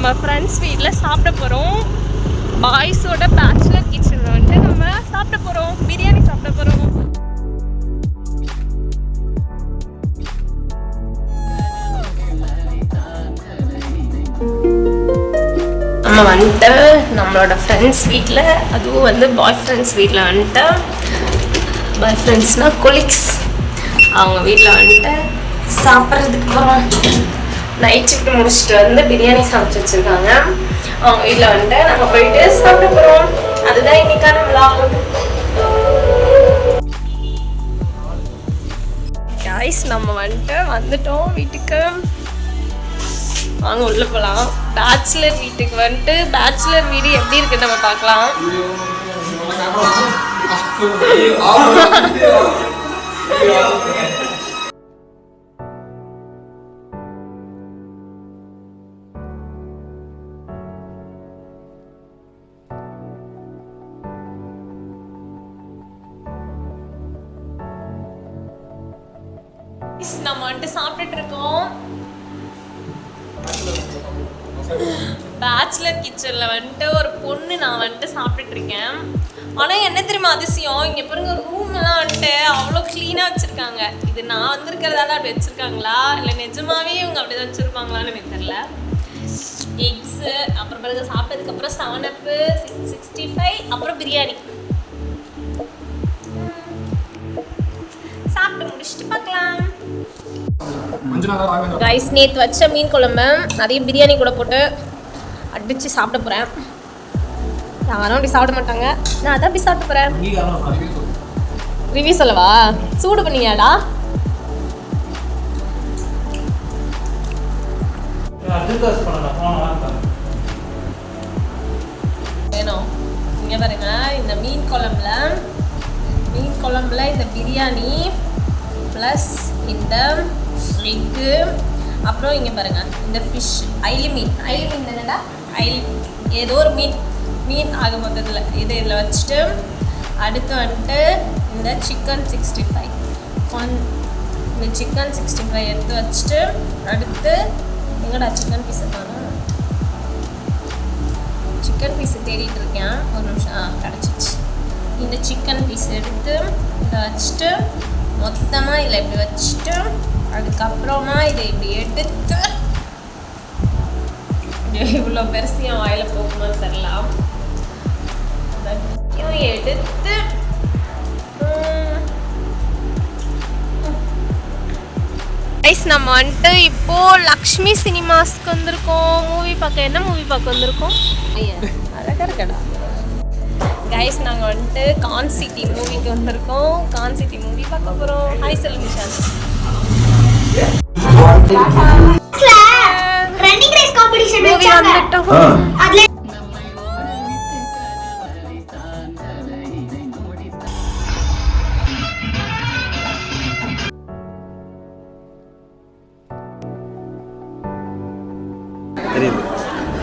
நம்ம ஃப்ரெண்ட்ஸ் வீட்டில் சாப்பிட போகிறோம். பாய்ஸோட பேச்சுலர் கிச்சனில் வந்துட்டு நம்ம சாப்பிட போகிறோம். பிரியாணி சாப்பிட போகிறோம். நம்ம வந்துட்டு நம்மளோட ஃப்ரெண்ட்ஸ் வீட்டில், அதுவும் வந்து பாய் ஃப்ரெண்ட்ஸ் வீட்டில் வந்துட்டு, பாய் ஃப்ரெண்ட்ஸ்னால் கொலீக்ஸ், அவங்க வீட்டில் வந்துட்டு சாப்பிட்றதுக்கு போகிறோம். நைட் ஷிஃப்ட் முடிச்சுட்டு வந்து பிரியாணி சமைச்சு வச்சுருக்காங்க. அவங்க வீட்டில் வந்துட்டு நம்ம போயிட்டு சாப்பிட போகிறோம். அதுதான் இன்னைக்கான விளாக். கைஸ், நம்ம வந்துட்டோம் வீட்டுக்கு. வாங்க உள்ள போகலாம். பேச்சுலர் வீட்டுக்கு வந்துட்டு பேச்சுலர் வீடு எப்படி இருக்குன்னு நம்ம பார்க்கலாம். நம்ம வந்துட்டு சாப்பிட்டுட்டு இருக்கோம். பேச்சுலர் கிச்சன்ல வந்துட்டு ஒரு பொண்ணு நான் வந்துட்டு சாப்பிட்டுட்டு இருக்கேன். ஆனால் என்ன தெரியுமா அதிசயம், இங்கே பாருங்க ரூம் எல்லாம் வந்துட்டு அவ்வளோ க்ளீனாக வச்சுருக்காங்க. இது நான் வந்திருக்கிறதால அப்படி வச்சுருக்காங்களா இல்லை நிஜமாவே இவங்க அப்படி தான் வச்சுருப்பாங்களான்னு எனக்கு தெரியல. எக்ஸு, அப்புறம் பிறகு சாப்பிட்டதுக்கப்புறம் 7up, 65, அப்புறம் பிரியாணி சாப்பிட்டு முடிச்சுட்டு பார்க்கலாம். ரைஸ் நேற்று வச்ச மீன் குழம்பு நிறைய பிரியாணி கூட போட்டு அடித்து சாப்பிட போகிறேன். யாரும் அப்படி சாப்பிட மாட்டாங்க, நான் அதான் அப்படி சாப்பிட போகிறேன். ரிவ்யூ சொல்லவா? சூடு பண்ணியாடா? வேணும். இங்கே பாருங்க, இந்த மீன் குழம்புல இந்த பிரியாணி ப்ளஸ் இந்த எக்கு, அப்புறம் இங்கே பாருங்கள் இந்த ஃபிஷ், ஐலி மீன் என்னடா, ஏதோ ஒரு மீன் ஆக மொத்தத்தில் இதில் வச்சுட்டு, அடுத்து வந்துட்டு இந்த சிக்கன் 65 இந்த சிக்கன் 65 எடுத்து வச்சுட்டு, அடுத்து எங்கடா சிக்கன் பீஸை காணும், சிக்கன் பீஸை தேடிட்டு இருக்கேன். ஒரு நிமிஷம், கிடச்சிச்சு. இந்த சிக்கன் பீஸ் எடுத்து இதை வச்சுட்டு மொத்தமாக இதில் இப்படி வச்சுட்டு, அதுக்கப்புறமா இதை இப்படி எடுத்து, இவ்வளோ பெருசையும் வாயில் போகணும்னு தெரியலாம், எடுத்து நம்ம வந்துட்டு இப்போ லக்ஷ்மி சினிமாஸ்க்கு வந்திருக்கோம். மூவி பார்க்க. என்ன மூவி பார்க்க வந்திருக்கோம்? அழகா இருக்கடா கைஸ். நாங்கள் வந்துட்டு கான் சிட்டி மூவிக்கு வந்திருக்கோம். கான் சிட்டி மூவி பார்க்க போகிறோம். ஹாய் சொல்லு Nishan. Running race competition movie வந்துட்டோம். அதுல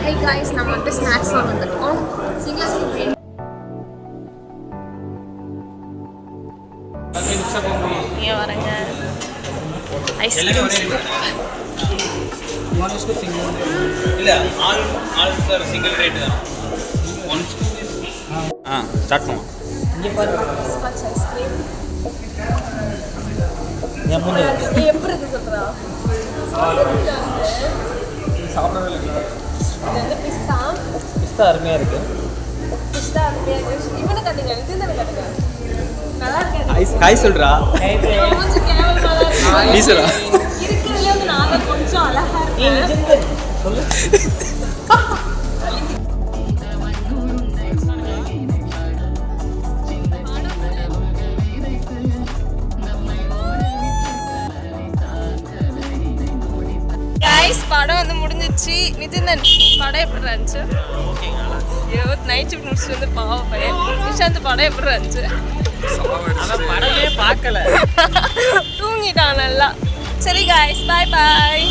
ஹாய் கைஸ், நம்ம வந்துட்டு ஸ்நாக்ஸ் வாங்க வந்திருக்கோம். சிங்கிள் ஸ்கூப் இங்கே வரங்க. ஐஸ்கிரீம் இல்ல ஆல் சார் சிங்கிள் ரேட் தான். ஒன் ஸ்கூப் ஸ்டார்ட் பண்ணலாம். இங்கே பாருங்க, ஸ்காட்ச் ஐஸ்கிரீம். நீ எப்படி இருக்கு சொல்றா? சாப்பிடவே இல்லை. இது வந்து பிஸ்தா அருமையாக இருக்கு. இவனை கட்டுங்க, இது தானே கட்டுங்க. நல்லா இருக்கு. ஹாய் சொல்றா. கொஞ்சம் கேவலமா தான் நீ சொல்றா. இருக்கிறதுல வந்து நான் கொஞ்சம் அழகா இருக்கேன். சொல்லு. படம் வந்து முடிஞ்சிச்சு. நிதிந்தன், படம் எப்படி இருந்துச்சு? நைட் ஷிஃப்ட் முடிச்சுட்டு வந்து பாவம் பையன் நிஷாந்த், படம் எப்படி இருந்துச்சு? படமே பார்க்கல, தூங்கிட்டான் நல்லா. சரி காய்ஸ், பாய் பாய்.